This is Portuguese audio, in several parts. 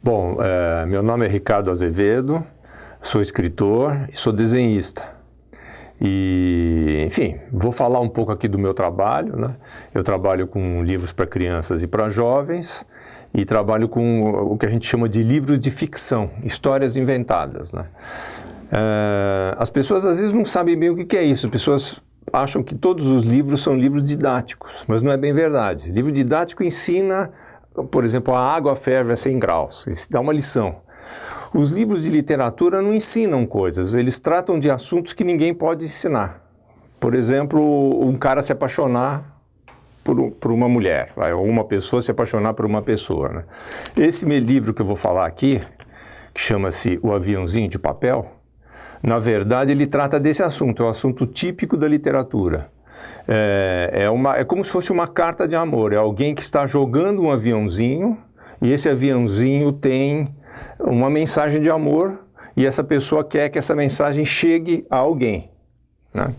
Bom, meu nome é Ricardo Azevedo, sou escritor e sou desenhista. E, enfim, vou falar um pouco aqui do meu trabalho, né? Eu trabalho com livros para crianças e para jovens e trabalho com o que a gente chama de livros de ficção, histórias inventadas, né? As pessoas às vezes não sabem bem o que é isso, as pessoas acham que todos os livros são livros didáticos, mas não é bem verdade. Livro didático ensina, por exemplo, a água ferve a 100 graus, isso dá uma lição. Os livros de literatura não ensinam coisas, eles tratam de assuntos que ninguém pode ensinar. Por exemplo, um cara se apaixonar por uma mulher, ou uma pessoa se apaixonar por uma pessoa, né? Esse meu livro que eu vou falar aqui, que chama-se O Aviãozinho de Papel, na verdade ele trata desse assunto, é um assunto típico da literatura. É como se fosse uma carta de amor, é alguém que está jogando um aviãozinho e esse aviãozinho tem uma mensagem de amor e essa pessoa quer que essa mensagem chegue a alguém, né?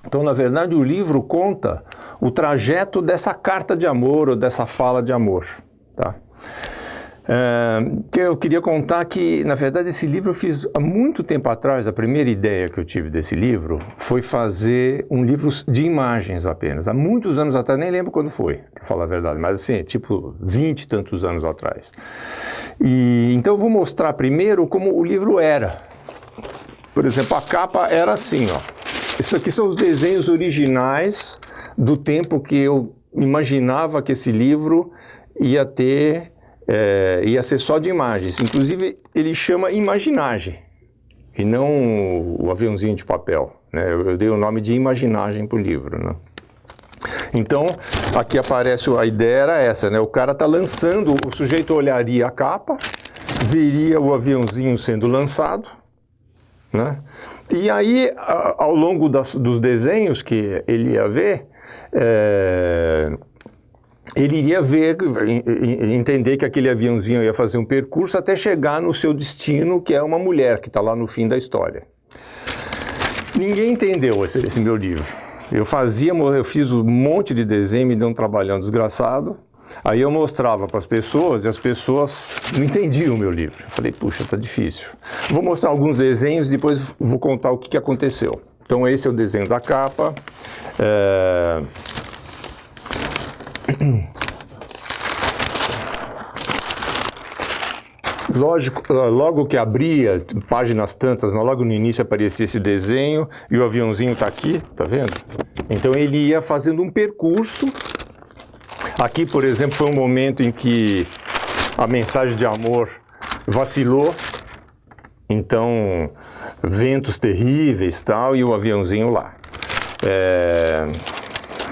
Então, na verdade, o livro conta o trajeto dessa carta de amor ou dessa fala de amor, tá? Que eu queria contar que, na verdade, esse livro eu fiz há muito tempo atrás. A primeira ideia que eu tive desse livro foi fazer um livro de imagens apenas. Há muitos anos atrás, nem lembro quando foi, para falar a verdade, mas assim, tipo 20 e tantos anos atrás. Então eu vou mostrar primeiro como o livro era. Por exemplo, a capa era assim, ó. Isso aqui são os desenhos originais do tempo que eu imaginava que esse livro ia ser só de imagens. Inclusive, ele chama Imaginagem, e não o aviãozinho de papel, né? Eu dei o nome de Imaginagem para o livro, né? Então, aqui aparece, a ideia era essa, né? O cara está lançando, o sujeito olharia a capa, veria o aviãozinho sendo lançado, né? E aí, ao longo dos desenhos que ele ia ver, ele iria ver, entender que aquele aviãozinho ia fazer um percurso até chegar no seu destino, que é uma mulher que está lá no fim da história. Ninguém entendeu esse meu livro. Eu fiz um monte de desenho, me deu um trabalhão desgraçado. Aí eu mostrava para as pessoas e as pessoas não entendiam o meu livro. Eu falei, puxa, tá difícil. Vou mostrar alguns desenhos e depois vou contar o que aconteceu. Então esse é o desenho da capa. Lógico, logo que abria, páginas tantas, mas logo no início aparecia esse desenho e o aviãozinho está aqui, tá vendo? Então ele ia fazendo um percurso. Aqui, por exemplo, foi um momento em que a mensagem de amor vacilou, então ventos terríveis tal, e o aviãozinho lá.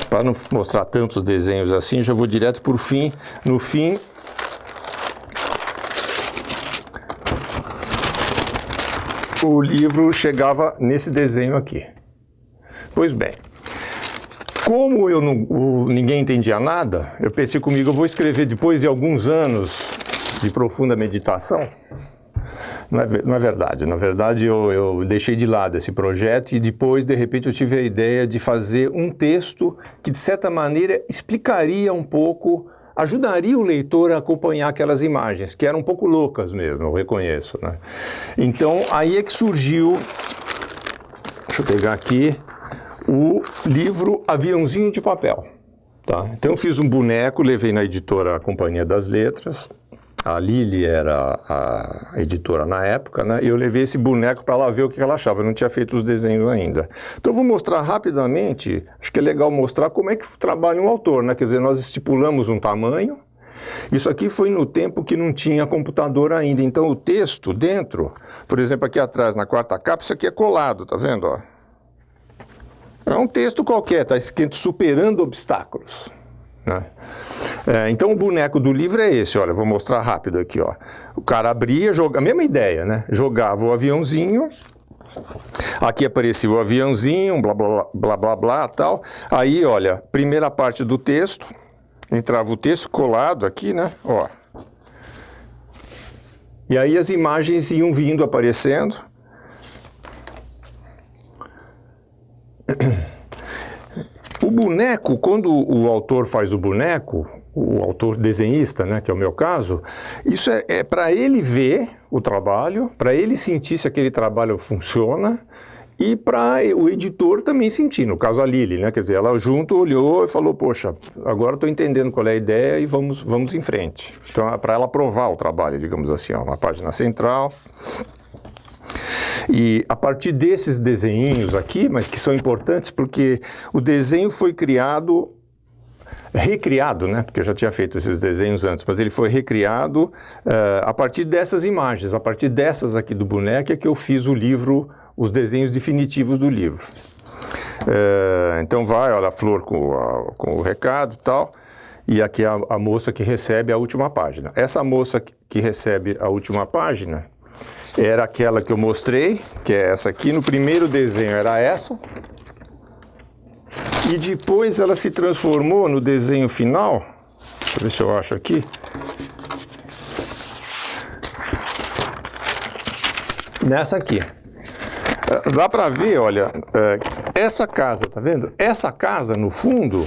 Para não mostrar tantos desenhos assim, já vou direto para o fim. No fim, o livro chegava nesse desenho aqui. Pois bem, como ninguém entendia nada, eu pensei comigo, eu vou escrever depois de alguns anos de profunda meditação. Não é verdade. Na verdade, eu deixei de lado esse projeto e depois, de repente, eu tive a ideia de fazer um texto que, de certa maneira, explicaria um pouco, ajudaria o leitor a acompanhar aquelas imagens, que eram um pouco loucas mesmo, eu reconheço, né? Então, aí é que surgiu, deixa eu pegar aqui, o livro Aviãozinho de Papel, tá? Então eu fiz um boneco, levei na editora Companhia das Letras, a Lili era a editora na época, né? E eu levei esse boneco para ela ver o que ela achava, eu não tinha feito os desenhos ainda. Então eu vou mostrar rapidamente, acho que é legal mostrar como é que trabalha um autor, né? Quer dizer, nós estipulamos um tamanho, isso aqui foi no tempo que não tinha computador ainda, então o texto dentro, por exemplo, aqui atrás na quarta capa, isso aqui é colado, tá vendo, ó? É um texto qualquer, está escrito Superando Obstáculos, né? Então o boneco do livro é esse, olha, vou mostrar rápido aqui, ó. O cara abria, jogava, a mesma ideia, né? Jogava o aviãozinho, aqui aparecia o aviãozinho, blá, blá, blá, blá, blá, tal. Aí, olha, primeira parte do texto, entrava o texto colado aqui, né? Ó. E aí as imagens iam vindo, aparecendo. O boneco, quando o autor faz o boneco, o autor desenhista, né, que é o meu caso, isso é para ele ver o trabalho, para ele sentir se aquele trabalho funciona e para o editor também sentir, no caso a Lili, né, quer dizer, ela junto olhou e falou, poxa, agora estou entendendo qual é a ideia e vamos em frente. Então é para ela aprovar o trabalho, digamos assim, ó, uma página central. E a partir desses desenhinhos aqui, mas que são importantes porque o desenho foi recriado, né? Porque eu já tinha feito esses desenhos antes, mas ele foi recriado a partir dessas imagens, a partir dessas aqui do boneco é que eu fiz o livro, os desenhos definitivos do livro. Então vai, olha, a flor com o recado e tal, e aqui a moça que recebe a última página. Essa moça que recebe a última página era aquela que eu mostrei, que é essa aqui, no primeiro desenho era essa, e depois ela se transformou no desenho final, deixa eu ver se eu acho aqui, nessa aqui. Dá para ver, olha, essa casa, tá vendo? Essa casa, no fundo,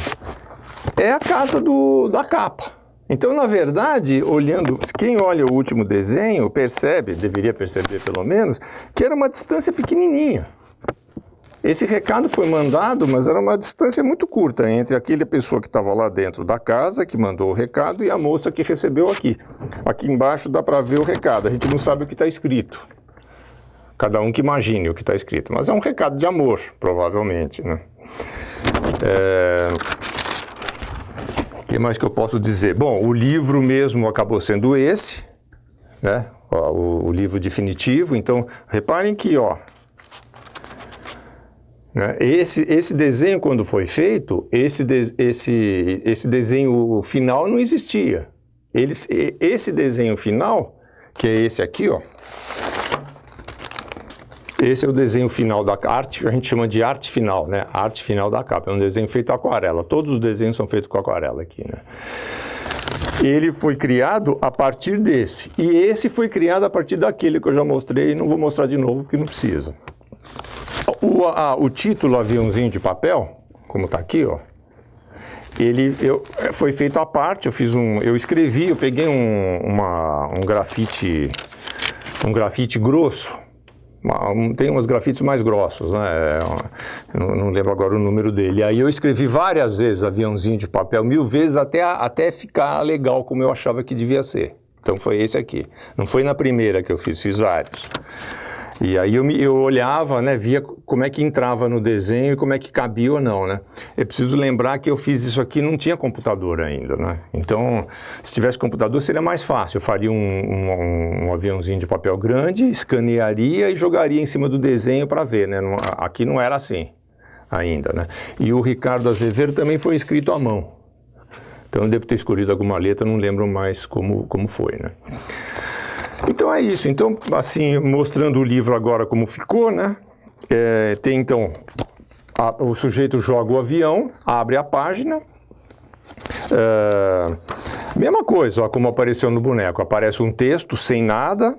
é a casa da capa. Então, na verdade, olhando, quem olha o último desenho percebe, deveria perceber pelo menos, que era uma distância pequenininha. Esse recado foi mandado, mas era uma distância muito curta entre aquela pessoa que estava lá dentro da casa, que mandou o recado, e a moça que recebeu aqui. Aqui embaixo dá para ver o recado, a gente não sabe o que está escrito. Cada um que imagine o que está escrito, mas é um recado de amor, provavelmente, né? O que mais que eu posso dizer? Bom, o livro mesmo acabou sendo esse, né? O livro definitivo. Então, reparem que, ó, né? Esse desenho, quando foi feito, esse desenho final não existia. Esse desenho final, que é esse aqui, ó, esse é o desenho final da arte, a gente chama de arte final, né? Arte final da capa, é um desenho feito com aquarela. Todos os desenhos são feitos com aquarela aqui, né? Ele foi criado a partir desse. E esse foi criado a partir daquele que eu já mostrei e não vou mostrar de novo porque não precisa. O título Aviãozinho de Papel, como está aqui, ó, foi feito à parte, eu peguei um grafite grosso. Tem uns grafites mais grossos, né? Não lembro agora o número dele. Aí eu escrevi várias vezes Aviãozinho de Papel, 1000 vezes, até ficar legal como eu achava que devia ser. Então foi esse aqui. Não foi na primeira que eu fiz vários. E aí eu olhava, né, via como é que entrava no desenho e como é que cabia ou não, né? É preciso lembrar que eu fiz isso aqui, não tinha computador ainda, né? Então, se tivesse computador seria mais fácil. Eu faria um aviãozinho de papel grande, escanearia e jogaria em cima do desenho para ver, né? Aqui não era assim ainda, né? E o Ricardo Azevedo também foi escrito à mão. Então eu devo ter escolhido alguma letra, não lembro mais como foi, né? Então é isso. Então, assim, mostrando o livro agora como ficou, né? Tem então, o sujeito joga o avião, abre a página. Mesma coisa, ó, como apareceu no boneco. Aparece um texto sem nada.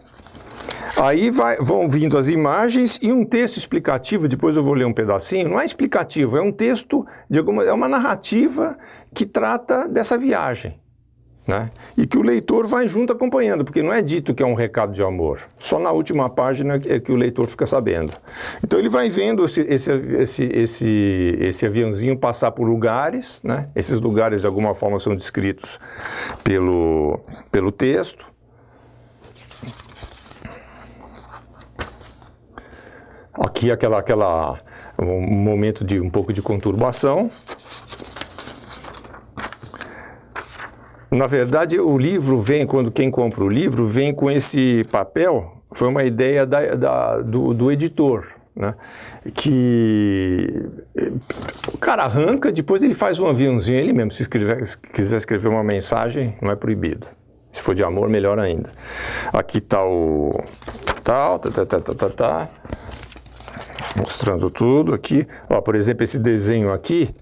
Aí vão vindo as imagens e um texto explicativo, depois eu vou ler um pedacinho. Não é explicativo, é um texto, é uma narrativa que trata dessa viagem. Né? E que o leitor vai junto acompanhando, porque não é dito que é um recado de amor. Só na última página é que o leitor fica sabendo. Então ele vai vendo esse aviãozinho passar por lugares, né? Esses lugares de alguma forma são descritos pelo texto. Aqui um momento de um pouco de conturbação. Na verdade, o livro vem, quando quem compra o livro, vem com esse papel, foi uma ideia do editor, né? Que o cara arranca, depois ele faz um aviãozinho, ele mesmo, se quiser escrever uma mensagem, não é proibido. Se for de amor, melhor ainda. Aqui está o tal, mostrando tudo aqui. Ó, por exemplo, esse desenho aqui,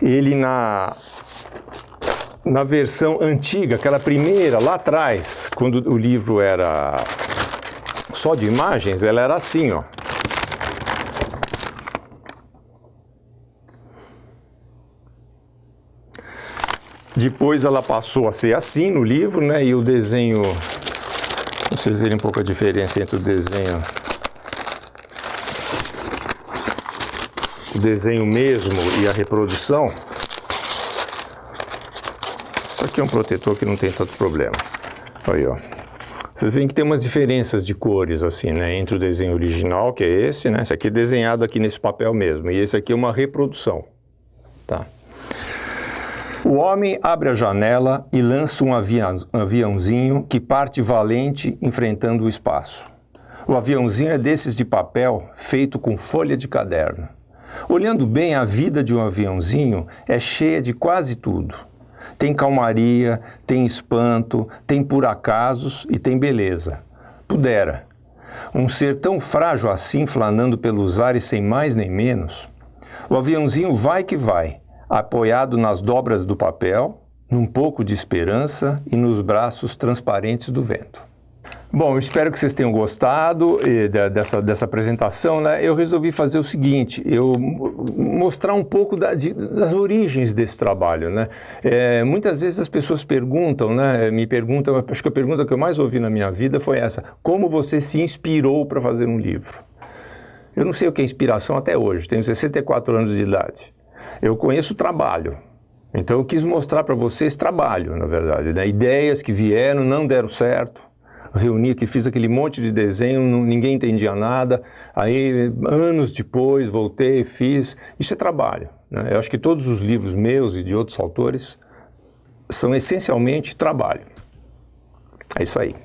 ele na versão antiga, aquela primeira, lá atrás, quando o livro era só de imagens, ela era assim, ó. Depois ela passou a ser assim no livro, né? E o desenho, vocês verem um pouco a diferença entre o desenho mesmo e a reprodução. Isso aqui é um protetor que não tem tanto problema. Aí, ó. Vocês veem que tem umas diferenças de cores, assim, né? Entre o desenho original, que é esse, né? Esse aqui é desenhado aqui nesse papel mesmo. E esse aqui é uma reprodução, tá? O homem abre a janela e lança um aviãozinho que parte valente enfrentando o espaço. O aviãozinho é desses de papel feito com folha de caderno. Olhando bem, a vida de um aviãozinho é cheia de quase tudo. Tem calmaria, tem espanto, tem por acasos e tem beleza. Pudera. Um ser tão frágil assim flanando pelos ares sem mais nem menos. O aviãozinho vai que vai, apoiado nas dobras do papel, num pouco de esperança e nos braços transparentes do vento. Bom, eu espero que vocês tenham gostado dessa apresentação, né? Eu resolvi fazer o seguinte, mostrar um pouco das origens desse trabalho, né? Muitas vezes as pessoas perguntam, né? Me perguntam, acho que a pergunta que eu mais ouvi na minha vida foi essa: como você se inspirou para fazer um livro? Eu não sei o que é inspiração até hoje, tenho 64 anos de idade. Eu conheço o trabalho, então eu quis mostrar para vocês trabalho, na verdade, né? Ideias que vieram, não deram certo. Reuni aqui, fiz aquele monte de desenho, ninguém entendia nada. Aí, anos depois, voltei, fiz. Isso é trabalho, né? Eu acho que todos os livros meus e de outros autores são essencialmente trabalho. É isso aí.